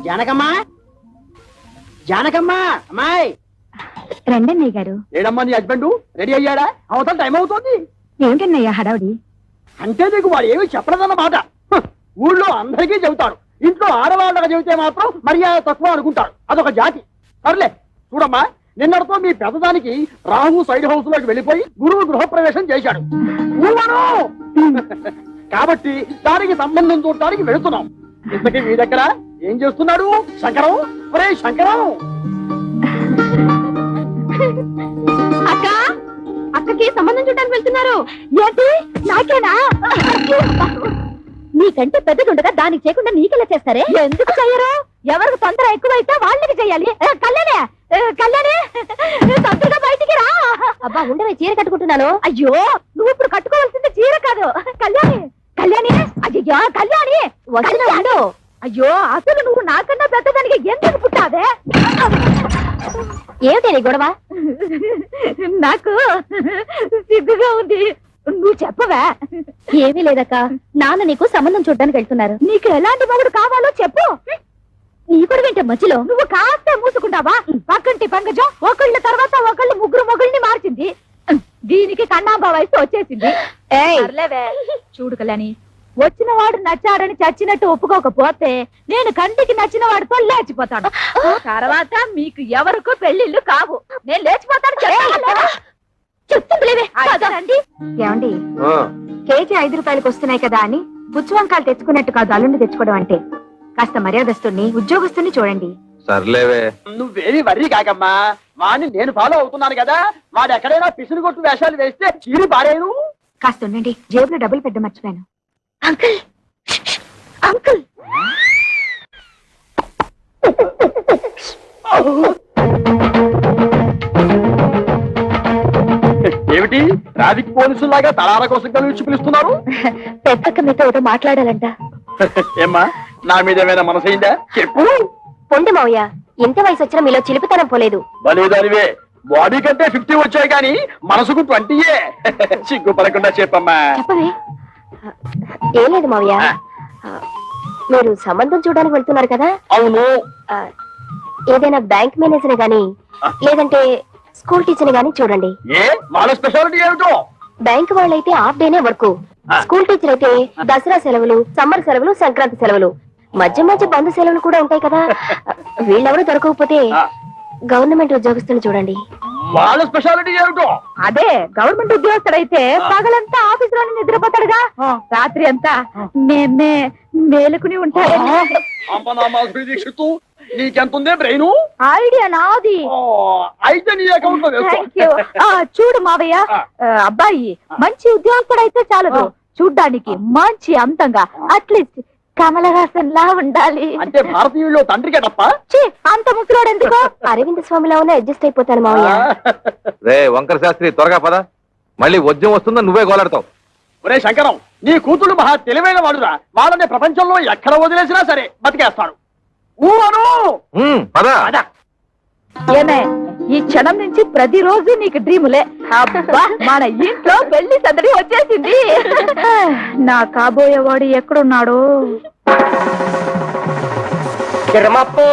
జానకమ్మా, జానకమ్మా, అమ్మాయి రండన్నయ్య గారు. ఏడమ్మా నీ హస్బెండ్ రెడీ అయ్యాడా? అవతల టైం అవుతుంది. ఏమిటన్నయ్య హడావుడి? అంటే నీకు వాడు ఏమి చెప్పలేదన్నమాట. ఊళ్ళో అందరికీ చెబుతారు, ఇంట్లో ఆడవాళ్ళగా చెబితే మాత్రం మర్యాద తక్కువ అనుకుంటారు. అదొక జాతి. సర్లే చూడమ్మా, నిన్నటితో మీ పెద్దదానికి రాహు సైడ్ హౌస్ లోకి వెళ్ళిపోయి గురువు గృహప్రవేశం చేశాడు. కాబట్టి దానికి సంబంధం చూడటానికి వెళుతున్నాం. ఇంతకీ మీ దగ్గర ఏం చేస్తున్నాడు శంకరం? ఒరే శంకరం! అక్క, అక్కకి సంబంధం చూడడానికి వెళ్తున్నారు. ఏంటి నాకేనా? నీకంటే పెద్దదుండగా దానికి చేయకుండా నీకెలా చేస్తారే? ఎందుకు చెయ్యరు? ఎవరికి తొందర ఎక్కువైతే వాళ్ళకి చెయ్యాలి. కళ్యాణే, కళ్యాణే, తొందరగా బయటికి రా. అబ్బా ఉండవే, చీర కట్టుకుంటున్నాను. అయ్యో, నువ్వు ఇప్పుడు కట్టుకోవాల్సింది చీర కాదు. కళ్యాణి, కళ్యాణి, అయ్యో కళ్యాణి వచ్చినాడు. అయ్యో, అసలు నువ్వు నాకన్నా పెద్దదానికి ఎందుకు పుట్టావే? ఏమిటి నీ గొడవ? నాకు సిగ్గుగా ఉంది. నువ్వు చెప్పవా? ఏమీ లేదక్క, నాన్న నీకు సంబంధం చూడడానికి వెళ్తున్నారు. నీకు ఎలాంటి మొగుడు కావాలో చెప్పు. నీ కూడా వింటే మధ్యలో నువ్వు కాస్త మూసుకుంటావా? పక్కంటి పంకజం ఒకళ్ళ తర్వాత ఒకళ్ళు ముగ్గురు మొగుల్ని మార్చింది. దీనికి కన్నాంబ వయసు వచ్చేసింది. చూడు కళ్యాణి, వచ్చిన వాడు నచ్చాడని చచ్చినట్టు ఒప్పుకోకపోతే నేను కంటికి నచ్చిన వాడితో లేచిపోతాను. తర్వాత మీకు ఎవరికో పెళ్లిళ్ళు కావు. నేను లేచిపోతాను. చెప్తుందిలేవే. ఏమండి, కేజీ 5 రూపాయలకు వస్తున్నాయి కదా అని పుచ్చు వంకాయలు తెచ్చుకున్నట్టు కాదు అల్లుండి తెచ్చుకోవడం అంటే. కాస్త మర్యాదస్తుని ఉద్యోగస్తుని చూడండి. సర్లేవే, నువ్వేమి వర్రీ కాకమ్మా. వాడిని నేను ఫాలో అవుతున్నాను కదా. వాడు ఎక్కడైనా పిసురు కొట్టు వేషాలు వేస్తే చీరి పారేను. కాస్త ఉండండి, జేబులో డబ్బులు పెద్ద మర్చిపోయాను. Uncle, uncle. ఏమిటి ట్రాఫిక్ పోలీసులాగా తలాల కోసం కలిసి పిలుస్తున్నారు? పెద్దక్క మీతో ఒకటి మాట్లాడాలంట. ఏమ్మా, నా మీద ఏమైనా మనసైందా? చెప్పు. పొండి మావయ్య, ఎంత వయసు వచ్చినా మీలో చిలిపితనం పోలేదు. బలేదానివే, బాడీ కంటే 50 వచ్చాయి కానీ మనసుకు 20. సిగ్గుపడకుండా చెప్పమ్మా. చెప్పవే. ఏం లేదు మావయ్య, మీరు సంబంధం చూడడానికి వెళ్తున్నారు కదా? అవును. ఏదైనా బ్యాంక్ మేనేజర్ గాని లేదంటే స్కూల్ టీచర్ గాని చూడండి. ఏ వాళ్ళ స్పెషాలిటీ ఏమిటో? బ్యాంక్ వాళ్ళైతే హాఫ్ డేనే వర్క్. స్కూల్ టీచర్ అయితే దసరా సెలవులు, సమ్మర్ సెలవులు, సంక్రాంతి సెలవులు, మధ్య మధ్య బంధు సెలవులు కూడా ఉంటాయి కదా. వీళ్ళెవరూ దొరకకపోతే గవర్నమెంట్ ఉద్యోగస్తులు చూడండి. వాళ్ళ స్పెషాలిటీ ఏమిటో? అదే, గవర్నమెంట్ ఉద్యోగస్తుడైతే పగలంతా ఆఫీస్ లోనే నిద్రపోతాడుగా, రాత్రి అంతా మేలుకుని ఉంటాడు. నీకెంతుందే బ్రెయిన్? ఐడియా నాది. అయితే నీ అకౌంట్ లో చూడు మావయ్య, అబ్బాయి మంచి ఉద్యోగస్తుడైతే చాలదు, చూడ్డానికి మంచి అంతంగా అట్లీస్ట్ కమలహాసన్ లా ఉండాలి. అంటే భారతీయుల్లో తండ్రికే తప్ప అంత ముసలోడు ఎందుకో అరవింద్ స్వామిలా ఉన్న అడ్జస్ట్ అయిపోతాను మావయ్య. రే వంకర శాస్త్రి, త్వరగా పద, మళ్ళీ వద్యం వస్తుందో నువ్వే గోలాడతావు. ఒరే శంకరం, నీ కూతురు మహా తెలివైన వాడురా. వాళ్ళని ప్రపంచంలో ఎక్కడ వదిలేసినా సరే బతికేస్తాడు. ఏమే, ఈ క్షణం నుంచి ప్రతిరోజు నీకు డ్రీములే. అబ్బా, మన ఇంట్లో పెళ్లి సందడి వచ్చేసింది. నా కాబోయేవాడు ఎక్కడున్నాడు? చిరమప్పో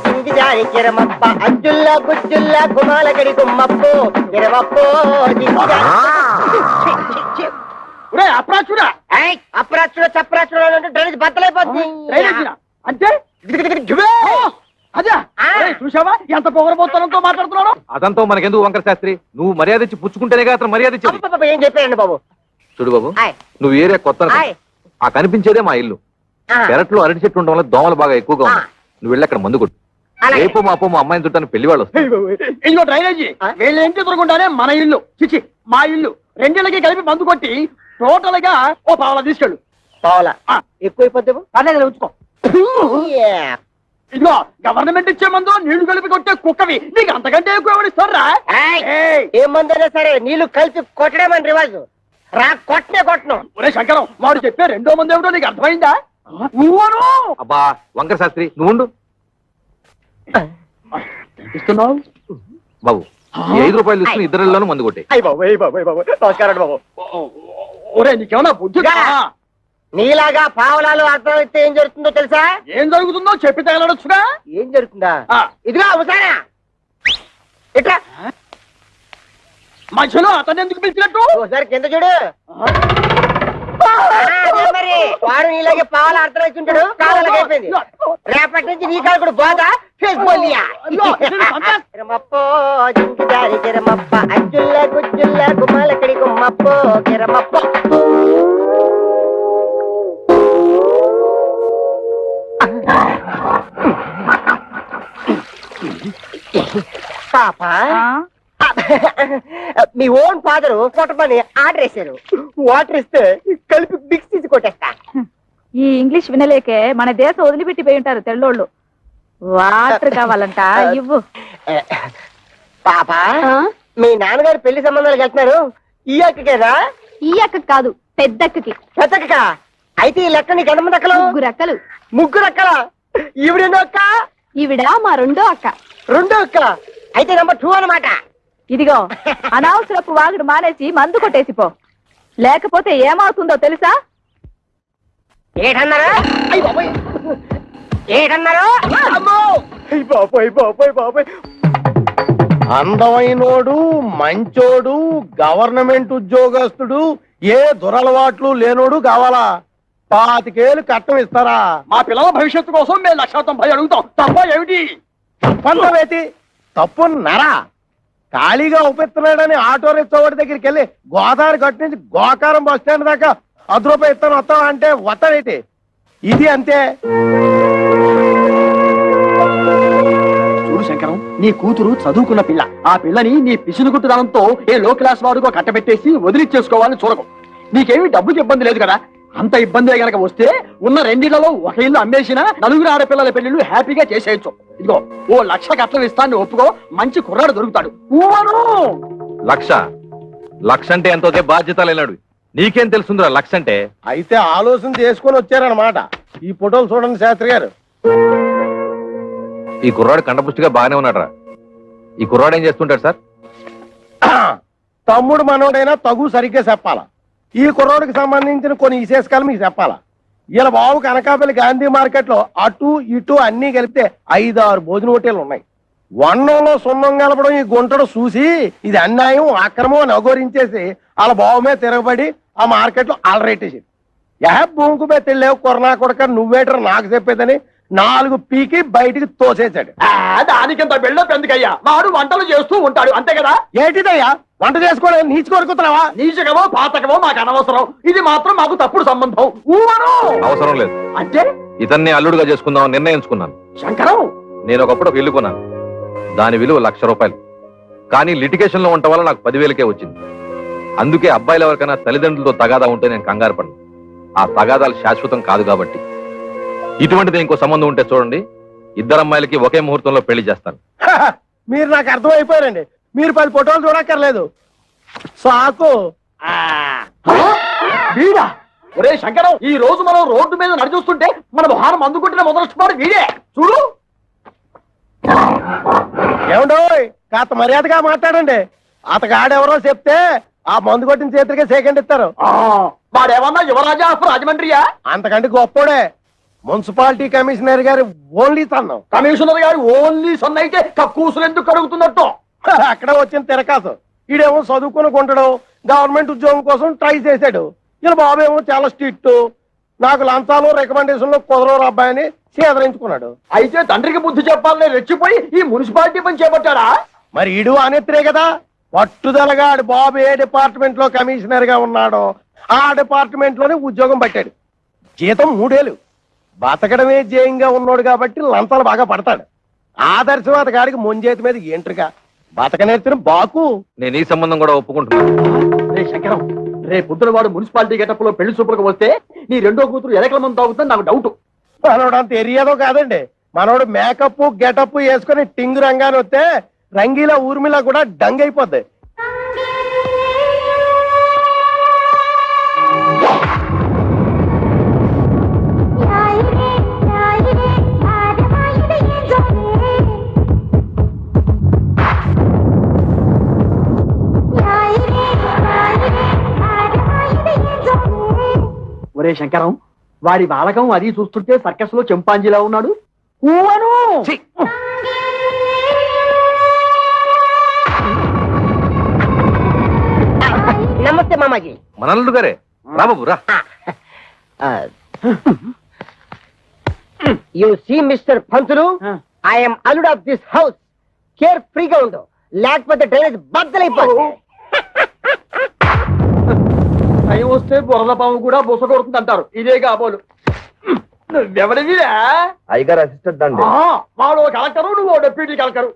జింగిజారి చిరమప్ప అజ్జుల్లా గుజ్జుల్లా గుమాలగడి గుమ్మప్పో చిరమప్పో అప్రాచుడా అప్రాచుడ చప్రాచుడ డ్రైనేజ్ బద్దలైపోతుంది. అంటే అదే చూసావా ఎంత పొగరబోతనంతో మాట్లాడుతున్నాడు? అదంతా మనకెందుకు వంకర శాస్త్రి, నువ్వు మర్యాద ఇచ్చి పుచ్చుకుంటేనే అతను మర్యాద ఇచ్చి. ఏం చెప్పారండి బాబు? చూడు బాబు, నువ్వు ఏరియా కొత్త, ఆ కనిపించేదే మా ఇల్లు. పెరట్లో అరటి చెట్టు ఉండడం వల్ల దోమలు బాగా ఎక్కువగా ఉన్నాయి. నువ్వు వెళ్ళి అక్కడ మందు కొట్టు. రేపు మాపో మా అమ్మాయిని చుట్టాను పెళ్లి వాళ్ళు వస్తారు. ఇదిగో డ్రైనేజీ, వీళ్ళ ఇంటి దొరకుండానే మన ఇల్లు చిచి మా ఇల్లు రెండిళ్ళకి కలిపి మందు కొట్టి టోటల్ గా ఓ పావలా తీసుకెళ్ళు. పావలా ఎక్కువైపోతే పర్లేదు, ఉంచుకో. ఇదిగో గవర్నమెంట్ ఇచ్చే మందు నీళ్లు కలిపి కొట్టే కుక్కవి నీకు అంతకంటే ఎక్కువ ఎవరిస్తారా? ఏ మందైనా సరే నీళ్లు కలిపి కొట్టడమని రివాజు. రా కొట్టనే కొట్టను. ఒరే శంకరం, వాడు చెప్పే రెండో మంది ఏమిటో నీకు అర్థమైందా? అబ్బా వంకర శాస్త్రి, నువ్వు ఉండు. ఇస్తున్నావు బాబు, 5 రూపాయలు తీసుకుని ఇద్దరిలోనూ మందు కొట్టే. నమస్కారం బాబు. ఒరే నీకేమన్నా బుద్ధి? నీలాగా పావలాలు అర్థం అయితే ఏం జరుగుతుందో తెలుసా? ఏం జరుగుతుందో చెప్పి తగలడొచ్చుగా. ఏం జరుగుతుందా? ఆ. ఇదిగా అవసానా ఇట్లా మధ్యలో అతను ఎందుకు పిలిచినట్టు? ఒకసారి కింద చూడు. అదే మరి వాడు నీలాగే పావులు అర్థం అవుతుంటాడు. కావాలకి అయిపోయింది. రేపటి నుంచి నీ కాదు కూడా బాధ కిరమప్పో జింకిదారి కిరమప్ప అజ్జుల్ల గుజ్జుల్ల గుమ్మలకడి గుమ్మప్పో కిరమప్పో. పాప మీ ఓన్ ఫాదర్ కొట్టమని ఆర్డర్ వేశారు. వాటర్ ఇస్తే కలిపి మిక్స్ తీసి కొట్టేస్తా. ఈ ఇంగ్లీష్ వినలేకే మన దేశం వదిలిపెట్టి పోయి ఉంటారు తెల్లోళ్ళు. వాటర్ కావాలంట ఇవ్వు. పాప మీ నాన్నగారు పెళ్లి సంబంధాలు వెళ్తున్నారు. ఈ అక్కకేనా? ఈ అక్క కాదు, పెద్దక్కకి. పెద్దక్క అయితే ఈ లెక్క నీకు ఎంతమంది అక్కలు? ముగ్గురు అక్కలు. ముగ్గురు అక్కల? ఈవిడెన్నో అక్క? ఈవిడ మా రెండో అక్క. రెండో అక్క అయితే నెంబర్ 2 అన్నమాట. ఇదిగో అనవసరపు వాగుడు మానేసి మందు కొట్టేసిపో, లేకపోతే ఏమవుతుందో తెలుసా? ఏటన్నారా? ఏటన్నారు? బాబాయ్ బాబాయ్ బాబాయ్. అందమైనోడు, మంచోడు, గవర్నమెంట్ ఉద్యోగస్తుడు, ఏ దురలవాట్లు లేనోడు కావాలా? 25,000 కట్టం ఇస్తారా? మా పిల్లల భవిష్యత్తు కోసం మేము 1,90,000 అడుగుతాం. తప్ప ఏమిటి? తప్పంతవేతి తప్పున్నారా? ఖాళీగా ఉపయోగిస్తున్నాడని ఆటో రిక్షా వాడి దగ్గరికి వెళ్ళి గోదావరి గట్టు నుంచి గోకారం బస్ స్టాండ్ దాకా ₹10 ఇస్తాను వస్తావా అంటే వస్తావేటి? ఇది అంతే. చూడు శంకరం, నీ కూతురు చదువుకున్న పిల్ల. ఆ పిల్లని నీ పిసినుగుట్టుదనంతో ఏ లో క్లాస్ వాడుకో కట్టబెట్టేసి వదిలిచ్చేసుకోవాలని చూడకు. నీకేమి డబ్బుకి ఇబ్బంది లేదు కదా. అంత ఇబ్బంది గనక వస్తే ఉన్న 2 ఇళ్లలో ఒక ఇల్లు అమ్మేసినా 4 ఆడపిల్లల పెళ్లిళ్ళు హ్యాపీగా చేసేయచ్చు. ఇదిగో ఓ 1,00,000 కట్నం ఇస్తాను ఒప్పుకో, మంచి కుర్రాడు దొరుకుతాడు. లక్ష అంటే ఎంతో బాధ్యత లేనాడు. నీకేం తెలుసుందిరా లక్ష అంటే? అయితే ఆలోచన చేసుకొని వచ్చారనమాట. ఈ ఫోటోలు చూడండి శాస్త్రి గారు. ఈ కుర్రాడు కండపుష్టిగా బాగానే ఉన్నాడు రా. ఈ కుర్రాడు ఏం చేస్తుంటాడు సార్? తమ్ముడు మనోడైనా తగు సరిగ్గా చెప్పాలా. ఈ కుర్రోడికి సంబంధించిన కొన్ని విశేషాలు మీకు చెప్పాలా. ఇలా బాబు కనకాపల్లి గాంధీ మార్కెట్ లో అటు ఇటు అన్ని కలిపితే 5-6 భోజన హోటళ్లు ఉన్నాయి. వన్నంలో సున్నం కలపడం ఈ గుంటడు చూసి ఇది అన్యాయం, అక్రమం అని అఘోరించేసి వాళ్ళ బాబు మీద తిరగబడి ఆ మార్కెట్ లో అలరేటేసి భూమికి మీద తెలియవు కొరనా కొడక నువ్వేటర్ నాకు చెప్పేదని 4 పీకి బయటికి తోసేశాడు. దానికింత బిల్డప్ ఎందుకయ్యా? వాడు వంటలు చేస్తూ ఉంటాడు అంతే కదా. ఏంటిదయ్యా వంట చేసుకోవడం? నీచు కొరుకుతున్నావా? నీచకమో పాతకమో మాకు అనవసరం. ఇది మాత్రం మాకు తప్పుడు సంబంధం. అవసరం లేదు. అంటే ఇతన్ని అల్లుడుగా చేసుకుందామని నిర్ణయించుకున్నాను. శంకరం, నేను ఒకప్పుడు ఒక ఇల్లు కొన్నాను. దాని విలువ ₹1,00,000. కానీ లిటిగేషన్ లో ఉండటం వల్ల నాకు 10,000కే వచ్చింది. అందుకే అబ్బాయిలు ఎవరికైనా తల్లిదండ్రులతో తగాదా ఉంటే నేను కంగారు పడను. ఆ తగాదాలు శాశ్వతం కాదు కాబట్టి. ఇటువంటిది ఇంకో సంబంధం ఉంటే చూడండి, 2 అమ్మాయిలకి ఒకే ముహూర్తంలో పెళ్లి చేస్తాను. మీరు నాకు అర్థమైపోయారండి. మీరు 10 ఫోటోలు చూడక్కర్లేదు. సాకు. వీడా? ఒరే శంకరం, ఈ రోజు మనం రోడ్డు మీద నడిచొస్తుంటే మన భారం అందుకుంటున్న మొదలస్తున్నారు వీడే. చూడు. ఏమండో కాస్త మర్యాదగా మాట్లాడండి. అతగాడెవరో చెప్తే ఆ మందు కొట్టిన చేతులకే సెకండ్ ఇస్తారు. వాడేమన్నా యువరాజా ఆఫ్ రాజమండ్రియా? అంతకంటే గొప్పోడే. మున్సిపాలిటీ కమిషనర్ గారు ఓన్లీ సన్నం. కమిషనర్ గారు ఓన్లీ సన్ అయితే కక్కూసులు ఎందుకు కడుగుతున్నట్టు? అక్కడ వచ్చిన తిరకాసు. ఈడేమో చదువుకుని కొంటాడు, గవర్నమెంట్ ఉద్యోగం కోసం ట్రై చేశాడు. ఇలా బాబేమో చాలా స్ట్రిక్ట్, నాకు లంచాలు రికమెండేషన్లు కుదరవు అబ్బాయిని సేదరించుకున్నాడు. అయితే తండ్రికి బుద్ధి చెప్పాలని రెచ్చిపోయి ఈ మున్సిపాలిటీ పని చేపట్టాడా? మరి ఈడు అనేత్రే కదా. పట్టుదలగా ఆడు బాబు ఏ డిపార్ట్మెంట్ లో కమిషనర్ గా ఉన్నాడో ఆ డిపార్ట్మెంట్ లోనే ఉద్యోగం పట్టాడు. జీతం 3 ఏళ్ళు. బతకడమే జయంగా ఉన్నాడు కాబట్టి లంచాలు బాగా పడతాడు. ఆదర్శవాద గారికి ముంజేతి మీద ఏంట్రుగా బతక నేర్చిన బాకు. నేను ఈ సంబంధం కూడా ఒప్పుకుంటున్నాను. రే శంకరం, రే పొద్దున వాడు మున్సిపాలిటీ గెటప్ లో పెళ్లి చూపులకు వస్తే నీ రెండో కూతురు ఎలకల మంది తాగుతుందని నాకు డౌట్. మనోడు అంత ఎరియాదో కాదండి. మనోడు మేకప్ గెటప్ వేసుకుని టింగు రంగాన్ని వస్తే రంగీలా ఊర్మిలా కూడా డంగ్ అయిపోద్ది. ఒరే ఒరే శంకరం, వాడి బాలకం అది చూస్తుంటే సర్కస్ లో చెంపాంజీలా ఉన్నాడు. ఊవను నమస్తే మామాజీ. మనల్లుడు గారే రా బాబు రా. You see mister Pantulu, I'm అల్లుడ్ ఆఫ్ దిస్ హౌస్. కేర్ ఫ్రీగా ఉండు, లేకపోతే డ్రైనేజ్ బద్దలైపోతుంది. టైం వస్తే బురద పాము కూడా బుస కొడుతుంది అంటారు. ఇదే కాబోలు. నువ్వెవడివిరా? అయ్యగారు అసిస్టెంట్ అండి. వాడు కలెక్టరు, నువ్వు డెప్యూటీ కలెక్టరు.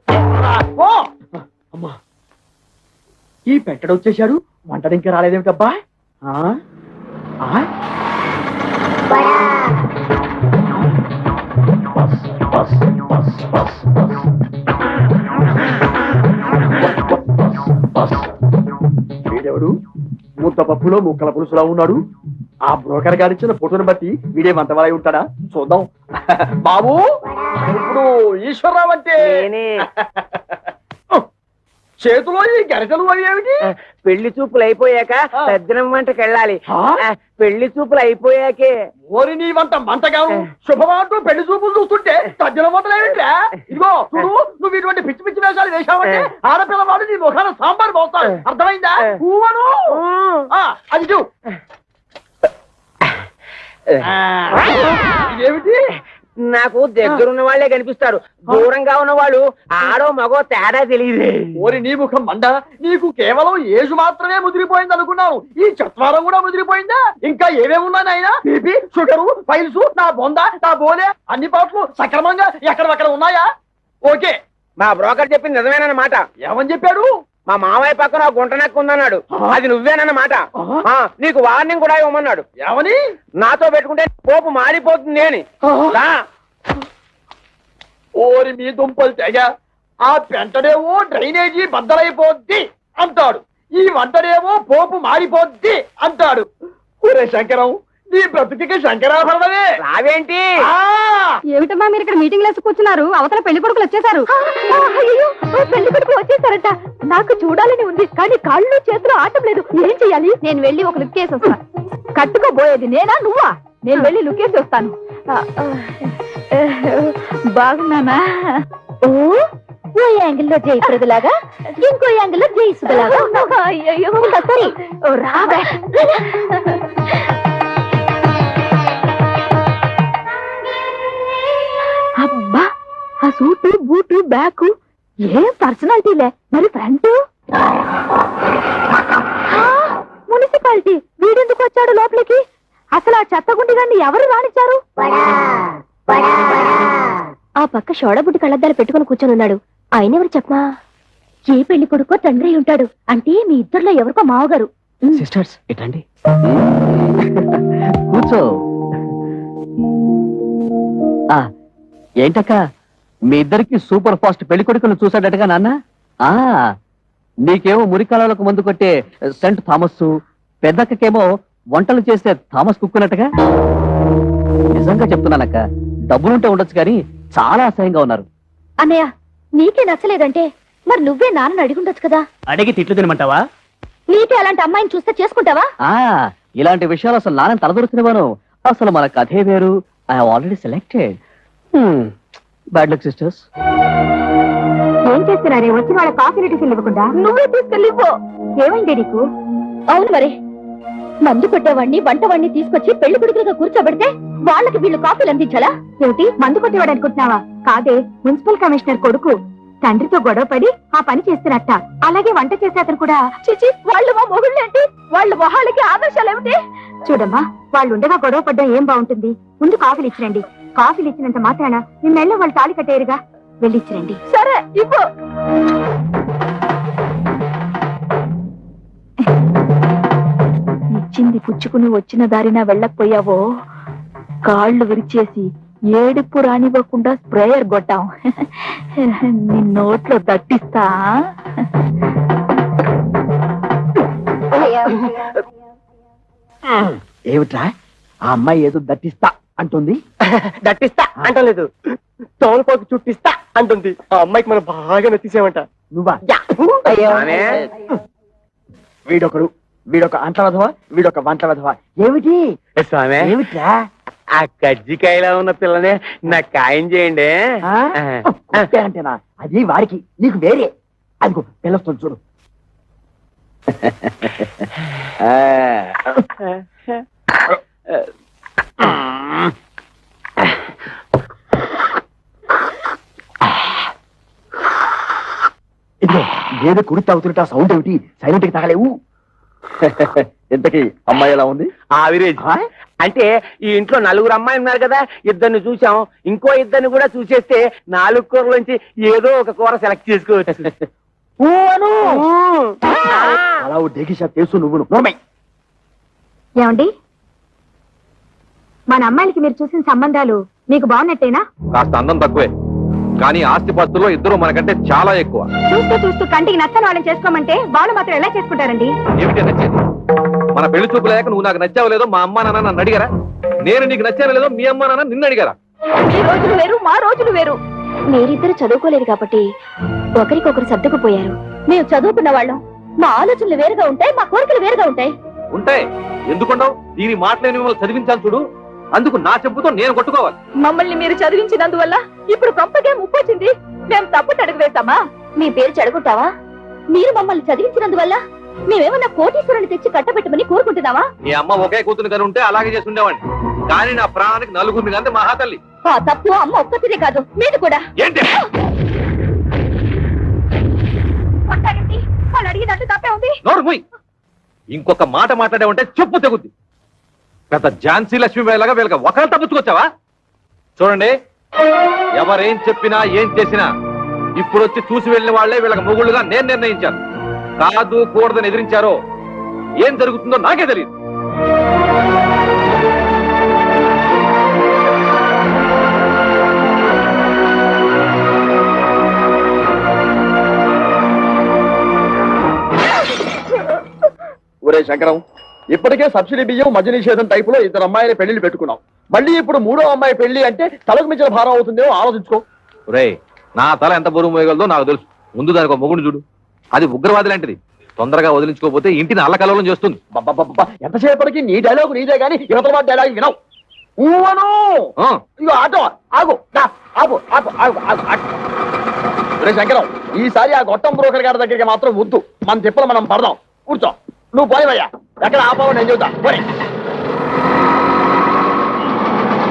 అమ్మా, ఈ పెట్టడు వచ్చేసాడు. వంటడు ఇంకా రాలేదేమిటబ్బా? వీడెవడు? ముద్ద పప్పులో ముక్కల పులుసులా ఉన్నాడు. ఆ బ్రోకర్ గారు ఇచ్చిన ఫోటోని బట్టి వీడే వంటవాలై ఉంటాడా? చూద్దాం. బాబు, ఇప్పుడు ఈశ్వరరావు అంటే చేతిలో ఈ గరిటలు అవి ఏమిటి? పెళ్లి చూపులు అయిపోయాక సజ్జనం వంటకి వెళ్ళాలి. పెళ్లి చూపులు అయిపోయాకే. ఓరి నీ వంట మంటగాను శుభమాటూ పెళ్లి చూపులు చూస్తుంటే తజ్జల వంటలు ఏమిట్రా? ఇదిగో చూడు, నువ్వు ఇటువంటి పిచ్చి పిచ్చి వేషాలు వేశావంటే ఆడపిల్లవాడు నీ ముఖాన సాంబార్ పోస్తాడు. అర్థమైందా? ఊవను అది చూ. ఇదేమిటి? నాకు దగ్గరున్న వాళ్లే కనిపిస్తారు, దూరంగా ఉన్న వాళ్ళు ఆడో మగో తేడా తెలియదు. ఓరి నీ ముఖం మండ, నీకు కేవలం ఏజు మాత్రమే ముదిరిపోయింది అనుకున్నాను. ఈ చత్వారం కూడా ముదిరిపోయిందా? ఇంకా ఏమేమి ఉన్నాయి నాయనా? బీపీ, షుగరు, ఫైల్స్, నా బొంద, నా బోలే అన్ని పాటలు సక్రమంగా ఎక్కడక్కడ ఉన్నాయా? ఓకే, మా బ్రోకర్ చెప్పింది నిజమేనన్నమాట. ఏమని చెప్పాడు? మా మామయ్య పక్కన గుంట నక్కు ఉందన్నాడు. అది నువ్వేనన్నమాట. నీకు వార్నింగ్ కూడా ఇవ్వమన్నాడు. ఏమని? నాతో పెట్టుకుంటే పోపు మారిపోతుంది అని. ఓరి మీ దుంపలు తెగ, ఆ పెంటడేమో డ్రైనేజీ బద్దలైపోద్ది అంటాడు, ఈ వంటడేమో పోపు మారిపోద్ది అంటాడు. ఒరే శంకరం, నీ బ్రతుకి శంకరాభరణమే. రావేంటి? ఏమిటమ్మా మీరు ఇక్కడ మీటింగ్ లేసి కూర్చున్నారు? అవతల పెళ్లి కొడుకులు వచ్చేసారు. పెళ్లి కొడుకులు వచ్చేసారట. నాకు చూడాలని ఉంది, కానీ కాళ్ళు చేతులు ఆటం లేదు. ఏం చెయ్యాలి? నేను వెళ్ళి ఒక లుక్ వేసి వస్తాను. కట్టుకోబోయేది నేనా నువ్వా? నేను వెళ్ళి లుక్ వేసి వస్తాను. బాగున్నానా? ఓ యాంగిల్లో జయప్రదలాగా, ఇంకో యాంగిల్లో జయసులాగా. అయ్యో సరే, రావే. అబ్బా, ఆ సూటు బూటు బ్యాగ్ ఏం పర్సనాలిటీలే. మరి ఫ్రంట్ మున్సిపాలిటీ. వీడెందుకు వచ్చాడు లోపలికి? అసలు ఆ చెత్తగుండి గారిని ఎవరు రానిచ్చారు? ఆ పక్క షోడబుడ్డి కళ్ళద్దాలు పెట్టుకుని కూర్చొని ఉన్నాడు. ఆయన ఎవరు చెప్పమా? ఏ పెళ్లి కొడుకో తండ్రి ఉంటాడు. అంటే మీ ఇద్దరులో ఎవరికో మావగారు. సిస్టర్స్ ఇటండి, కూర్చో. ఏంటక్క, మీ ఇద్దరికి సూపర్ ఫాస్ట్ పెళ్లి కొడుకును చూసాడటగా నాన్న? నీకేమో మురికాలకు ముందు కొట్టే సెంట్ థామస్, పెద్దక్కకేమో వంటలు చేసే థామస్ కుక్కునట్టుగా. నిజంగా చెప్తున్నానక్క, డబ్బులుంటే ఉండొచ్చు కానీ చాలా అసహ్యంగా ఉన్నారు. అన్నయ్య, నీకే నచ్చలేదంటే మరి నువ్వే నాన్నని అడిగుండొచ్చు కదా. అడిగి తిట్లు తినమంటావా? నీకే అలాంటి అమ్మాయిని చూస్తే చేసుకుంటావా? ఇలాంటి విషయాలు అసలు నాన్న తలదొరుకునేవాను. అసలు మన కథే వేరు. I have already selected. Bad luck sisters. ఏం చేస్తున్నారే? వచ్చి వాళ్ళ కాఫీ టిఫిన్ ఇవ్వకుండా నువ్వే తీసుకెళ్ళిపో. ఏమైంది నీకు? అవును మరి, మందు కొట్టేవాడిని వంటవాడిని తీసుకొచ్చి పెళ్లి కొడుకులుగా కూర్చోబెడితే వాళ్ళకి వీళ్ళు కాఫీలు అందించాలా? ఏమిటి, మందు కొట్టేవాడు అనుకుంటున్నావా? కాదే, మున్సిపల్ కమిషనర్ కొడుకు తండ్రితో గొడవపడి ఆ పని చేస్తున్నట్ట. అలాగే వంట చేసే అతను కూడా. చిచి, వాళ్ళు మా మొగుళ్ళేంటి? వాళ్ళ మొహాలకి ఆదర్శాలు ఏమిటి? చూడమ్మా, వాళ్ళు ఉండగా గొడవ పడ్డా ఏం బాగుంటుంది? ముందు కాఫీలు ఇచ్చిరండి. కాఫీలు ఇచ్చినంత మాత్రాన మీ మెళ్ళ వాళ్ళు తాళి కట్టేరుగా. వెళ్ళిచ్చిరండి. సరే, ఇవ్వు. ఇచ్చింది పుచ్చుకుని వచ్చిన దారిన వెళ్ళకపోయావో కాళ్ళు విరిచేసి ఏడుపు రానివ్వకుండా స్ప్రేయర్ కొట్టాం. నీ నోట్లో దట్టిస్తా. ఏమిట్రా, ఆ అమ్మాయి ఏదో దట్టిస్తా అంటుంది? దట్టిస్తా అంటలేదు, తోలుపోకి చుట్టిస్తా అంటుంది. ఆ అమ్మాయికి మనం బాగా నచ్చేసామంట. నువ్వా? అయ్యో, వీడొకడు వీడొక అంట వెధవ, వీడొక వంట వెధవ. ఏమిటి స్వామి ఏమిట్రా? ఆ కజ్జికాయలో ఉన్న పిల్లనే నాకు ఖాయం చేయండి. ఆ? కుట్టే అంటేనా? అది వాడికి, నీకు వేరే. అదిగో పిల్లొస్తుంది చూడు. ఇదిగో ఏదో కుడి తాగుతుంటే సౌండ్ ఏమిటి? సైలెంట్ కి తగలేవు. ఇంతకీ అమ్మాయి ఎలా ఉంది? ఆవిరేజ్. అంటే ఈ ఇంట్లో 4 అమ్మాయి ఉన్నారు కదా, ఇద్దరిని చూసాం, ఇంకో ఇద్దరిని కూడా చూసేస్తే 4 కూరలోంచి ఏదో ఒక కూర సెలెక్ట్ చేసుకోవచ్చు. అలా డేకిషా తెలుసు నువ్వు నోర్మై. ఏమండి, మన అమ్మాయిలకి మీరు చూసిన సంబంధాలు మీకు బాగున్నట్టేనా? కాస్త అందం తక్కువే, కానీ ఆస్తిపాస్తుల్లో ఇద్దరు మనకంటే చాలా ఎక్కువ. చూస్తూ చూస్తూ కంటికి నచ్చని వాళ్ళని చేసుకోమంటే వాళ్ళు మాత్రం ఎలా చేసుకుంటారండి? ఏమిటి నచ్చేది? మన పెళ్లి చూపులేక నువ్వు నాకు నచ్చావు లేదో మా అమ్మా నాన్న నన్ను అడిగారా? నేను నీకు నచ్చాను లేదో మీ అమ్మా నాన్న నిన్ను అడిగారా? మీ రోజులు వేరు, మా రోజులు వేరు. మీరిద్దరు చదువుకోలేదు కాబట్టి ఒకరికొకరు సర్దుకుపోయారు. మేము చదువుకున్న వాళ్ళం, మా ఆలోచనలు వేరుగా ఉంటాయి, మా కోరికలు వేరుగా ఉంటాయి. ఉంటాయి, ఎందుకుండవు? దీని మాటలేని మిమ్మల్ని చదివించాను చూడు, అందుకు నా చెప్పుతో నేను కొట్టుకోవాలి. మమ్మల్ని మీరు చదివించినందువల్ల ఇప్పుడు కొంపకే ముప్పొచ్చింది. మేము తప్పు అడుగు వేస్తామా? మీ పేరు చెడగొట్టావా? మీరు మమ్మల్ని చదివించినందువల్ల మేమేమన్నా కోటీశ్వరుని తెచ్చి కట్టబెట్టమని కోరుకుంటున్నావా? మీ అమ్మ ఒకే కూతురు కని ఉంటే అలాగే చేసి ఉండేవాడిని, కానీ నా ప్రాణానికి 4 కంటే మహాతల్లి. ఆ తప్పు అమ్మ ఒక్కతిదే కాదు, మీది కూడా. ఏంటి? కొట్టారండి, వాళ్ళు అడిగినట్టు తప్పే ఉంది. నోరు మూయ్. ఇంకొక మాట మాట్లాడావంటే చెప్పు తెగుద్ది. పెద్ద ఝాన్సీ లక్ష్మీబాయిలాగా వీళ్ళకి ఒకళ్ళు తప్పుచ్చుకొచ్చావా? చూడండి, ఎవరేం చెప్పినా ఏం చేసినా ఇప్పుడు వచ్చి చూసి వెళ్ళిన వాళ్లే వీళ్ళకి మొగుళ్ళుగా నేను నిర్ణయించాను. కాదు కూడదని ఎదిరించారో ఏం జరుగుతుందో నాకే తెలియదు. ఒరే శంకరం, ఇప్పటికే సబ్సిడీ బియ్యం మద్య నిషేధం టైపులో 2 అమ్మాయిల పెళ్లిళ్ళు పెట్టుకున్నాం. మళ్ళీ ఇప్పుడు 3వ అమ్మాయి పెళ్లి అంటే తలకు మించిన భారం అవుతుందేమో ఆలోచించుకో. రే, నా తల ఎంత బరువు మోయగలదో నాకు తెలుసు. ముందు దానికి ఒక మొగుడు చూడు, అది ఉగ్రవాది లాంటిది. తొందరగా వదిలించుకోకపోతే ఇంటిని అల్లకల్లోలం చేస్తుంది. ఎంతసేపటికి నీ డైలాగు నీదే గానీ యువతల డైలాగ్ వినవు. ఊవను ఆ, ఇగో ఆటో ఆగు, దా, ఆగు ఆగు ఆగు ఆగు ఆగు. ఒరే శంకరం, ఈసారి ఆ గొట్టం బ్రోకర్ గారి దగ్గరికి మాత్రం వద్దు. మన తిప్పలు మనం పడదాం. కూర్చో, నువ్వు పోయివయ్యా. ఎక్కడ ఆపావు నేను చెబుతా. పోయి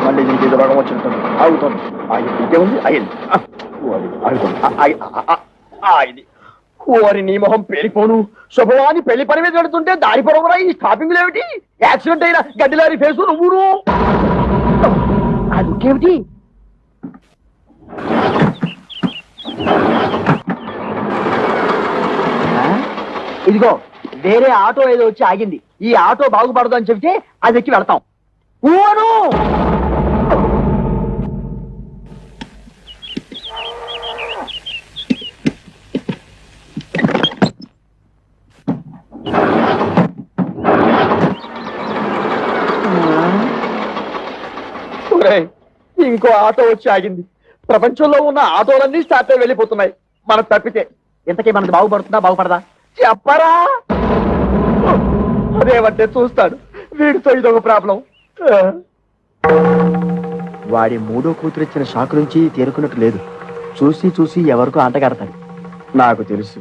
మళ్ళీ దీనికి ఏదో రోగం వచ్చినట్టుంది. ఆగుతుంది. ఇంకేముంది? అయింది. ఆగింది. ఓరి నీ మొహం పేలిపోను. శుభవాని పెళ్లి పని మీద పెడుతుంటే దారి పొడవురా ఈ స్టాపింగ్ ఏమిటి? యాక్సిడెంట్ అయిన గడ్డిలారి ఫేసు నువ్వును. అదుకేమిటి? ఇదిగో వేరే ఆటో ఏదో వచ్చి ఆగింది. ఈ ఆటో బాగుపడదు అని చెబితే అది ఎక్కి వెళ్తాం. ఊను ఇంకో ఆటో వచ్చి ఆగింది. ప్రపంచంలో ఉన్న ఆటోలన్నీ స్టార్ట్ అయి వెళ్ళిపోతున్నాయి. మనం తప్పితే ఇంతకీ మనది బాగుపడుతుందా బాగుపడదా చెప్పరా? అదేమంటే చూస్తాడు. వీడితో ఇదొక ప్రాబ్లం. వాడి 3వ కూతురు ఇచ్చిన షాక్ నుంచి తేరుకున్నట్టు లేదు. చూసి చూసి ఎవరికో అంటగడతాడు. నాకు తెలుసు.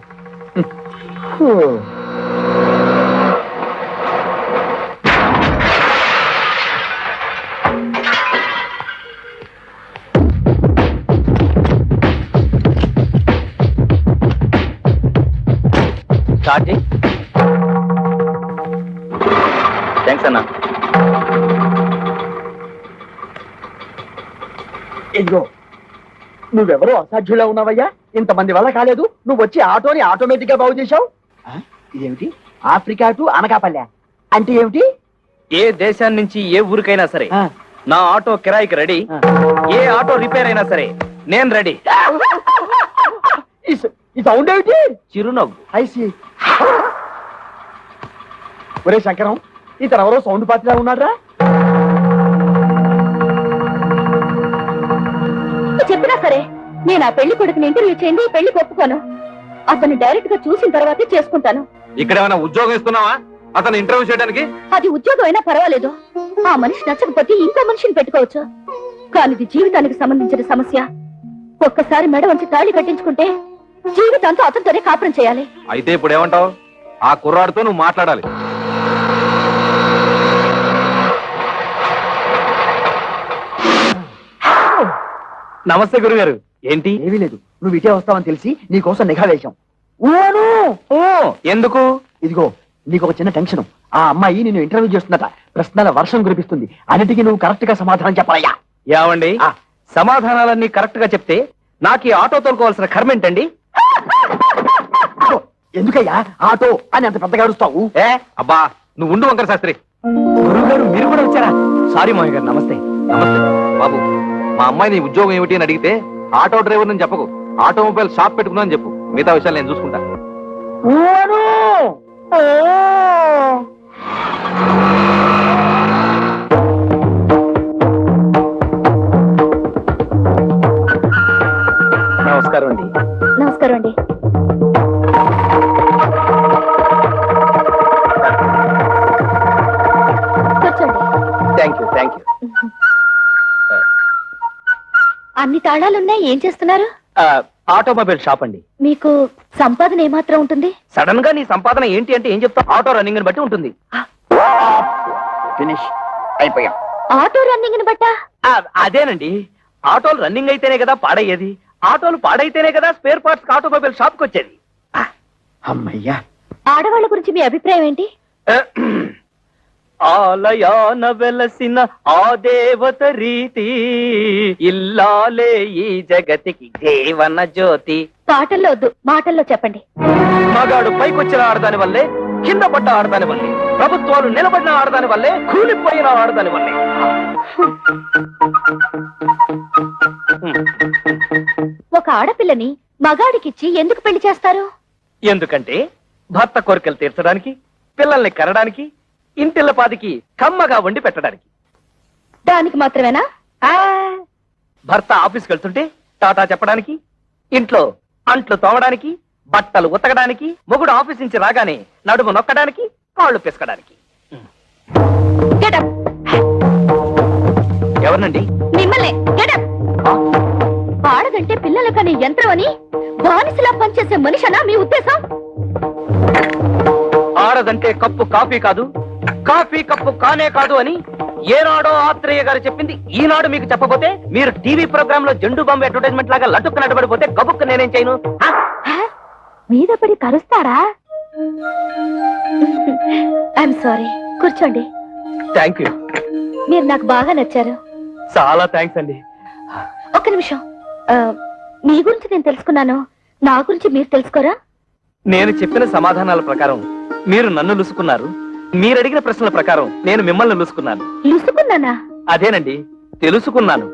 థ్యాంక్స్ అన్నా. ఇదిగో నువ్వెవరో అసాధ్యులా ఉన్నావయ్యా. ఇంతమంది వల్ల కాలేదు. నువ్వు వచ్చి ఆటోని ఆటోమేటిక్ గా బాగు చేశావు. ఇదేమిటి? ఆఫ్రికా టు అనకాపల్లె అంటే ఏమిటి? ఏ దేశాన్ని నుంచి ఏ ఊరికైనా సరే నా ఆటో కిరాయికి రెడీ. ఏ ఆటో రిపేర్ అయినా సరే నేను రెడీ. ఈ సౌండ్ ఏమిటి? చిరునవ్వు. ఐసి. ఒరే శంకరం, ఇతను ఎవరో సౌండ్ పాత్రలా ఉన్నాడ్రా. చెప్పినా సరే నేను ఆ పెళ్లి కొడుకుని ఇంటర్వ్యూ చేయండి, పెళ్లి ఒప్పుకోను. అతన్ని డైరెక్ట్ గా చూసిన తర్వాతే చేసుకుంటాను. ఇక్కడ ఏమైనా ఉద్యోగం ఇస్తున్నావా? అతను ఇంటర్వ్యూ చేయడానికి? అది ఉద్యోగం అయినా పర్వాలేదు. ఆ మనిషి నచ్చకపోతే ఇంకో మనిషిని పెట్టుకోవచ్చు. కానీ ఇది జీవితానికి సంబంధించిన సమస్య. ఒక్కసారి మెడ వంచి తాళి కట్టించుకుంటే జీవితాంతో అతనితోనే కాపురం చేయాలి. అయితే ఇప్పుడు ఏమంటావు? ఆ కుర్రాడితో నువ్వు మాట్లాడాలి. నమస్తే గురుగారు. ఏంటి? ఏమీ లేదు, నువ్వు ఇటే వస్తావని తెలిసి నీకోసం నిఘా వేశాం. ఓ ఎందుకు? ఇదిగో నీకు ఒక చిన్న టెన్షన్. ఆ అమ్మాయి నిన్ను ఇంటర్వ్యూ చేస్తుందట. ప్రశ్నల వర్షం కురిపిస్తుంది. అన్నిటికీ నువ్వు కరెక్ట్ గా సమాధానం చెప్పాలయ్యా. ఏమండి, సమాధానాలన్నీ కరెక్ట్ గా చెప్తే నాకు ఈ ఆటో తోలుకోవాల్సిన కర్మ ఏంటండి? ఎందుకయ్యా ఆటో అని అంత పెద్దగా అరుస్తావు? అబ్బా నువ్వు ఉండు వంకర శాస్త్రి. గురుగారు మీరు కూడా వచ్చారా? సారీ మామయ్య గారు. నమస్తే. నమస్తే బాబు. మా అమ్మాయి నీ ఉద్యోగం ఏమిటి అని అడిగితే ఆటో డ్రైవర్ అని చెప్పకు, ఆటోమొబైల్ షాప్ పెట్టుకున్నా అని చెప్పు. మిగతా విషయాలు నేను చూసుకుంటా. నమస్కారం అండి. నమస్కారం అండి. కూర్చోండి. Thank you. అన్ని తాళాలున్నాయి. ఏం చేస్తున్నారు? ఆటోమొబైల్ షాప్ అండి. మీకు సంపాదన ఏమాత్రం ఉంటుంది? సడన్ గా నీ సంపాదన ఏంటి అంటే ఏం చెప్తా? ఆటో రన్నింగ్ బట్టి ఉంటుంది. ఫినిష్ అయిపోయాం. ఆటో రన్నింగ్ బట్టా? అదేనండి, ఆటోలు రన్నింగ్ అయితేనే కదా పాడయ్యేది. ఆటోలు పాడైతేనే కదా స్పేర్ పార్ట్స్ ఆటోమొబైల్ షాప్ కి వచ్చేది. అమ్మయ్యా. ఆడవాళ్ళ గురించి మీ అభిప్రాయం ఏంటి? ఆలయాన వెలసిన ఆ దేవత రీతి, ఇల్లాలే ఈ జగతికి జీవన జ్యోతి. పాటల్లో వద్దు, మాటల్లో చెప్పండి. మగాడు పైకొచ్చిన ఆడదాని వల్లే, కింద పడ్డ ఆడదాని వల్లే, ప్రభుత్వాలు నిలబడిన ఆడదాని వల్లే, కూలిపోయిన ఆడదాని వల్లే. ఒక ఆడపిల్లని మగాడికిచ్చి ఎందుకు పెళ్లి చేస్తారు? ఎందుకంటే భర్త కోరికలు తీర్చడానికి, పిల్లల్ని కనడానికి, ఇంటిల్లపాదికి కమ్మగా వండి పెట్టడానికి. దానికి మాత్రమేనా? భర్త ఆఫీస్కి వెళ్తుంటే టాటా చెప్పడానికి, ఇంట్లో అంట్లు తోమడానికి, బట్టలు ఉతకడానికి, మొగుడు ఆఫీస్ నుంచి రాగానే నడుము నొక్కడానికి, కాళ్ళు పిసకడానికి. Get up. ఎవరినండి? మిమ్మల్ని. Get up. ఆడదంటే పిల్లల కనే యంత్రం అని బానిసలా పనిచేసే మనిషనా మీ ఉద్దేశం? ఆడదంటే కప్పు కాఫీ కాదు, కాఫీ కప్పు కానే కాదు అని ఏనాడో ఆత్రేయ గారు చెప్పింది ఈనాడు మీకు చెప్పబోతే, మీరు టీవీ ప్రోగ్రామ్ లో జెండు బాంబు అడ్వర్టైజ్మెంట్ లాగా లటుక్కు నడబడిపోతే గబుక్కు నేనేం చేయను? మీద పడి కరుస్తారా? I'm sorry. కూర్చోండి. Thank you. మీరు నాకు బాగా నచ్చారు. చాలా థ్యాంక్స్ అండి. ఒక్క నిమిషం. మీ గురించి నేను తెలుసుకున్నాను, నా గురించి మీరు తెలుసుకోరా? నేను చెప్పిన సమాధానాల ప్రకారం మీరు నన్ను లుసుకున్నారు, మీరు అడిగిన ప్రశ్నల ప్రకారం నేను మిమ్మల్ని లుసుకున్నాను. లుసుకున్నానా? అదేనండి, తెలుసుకున్నాను.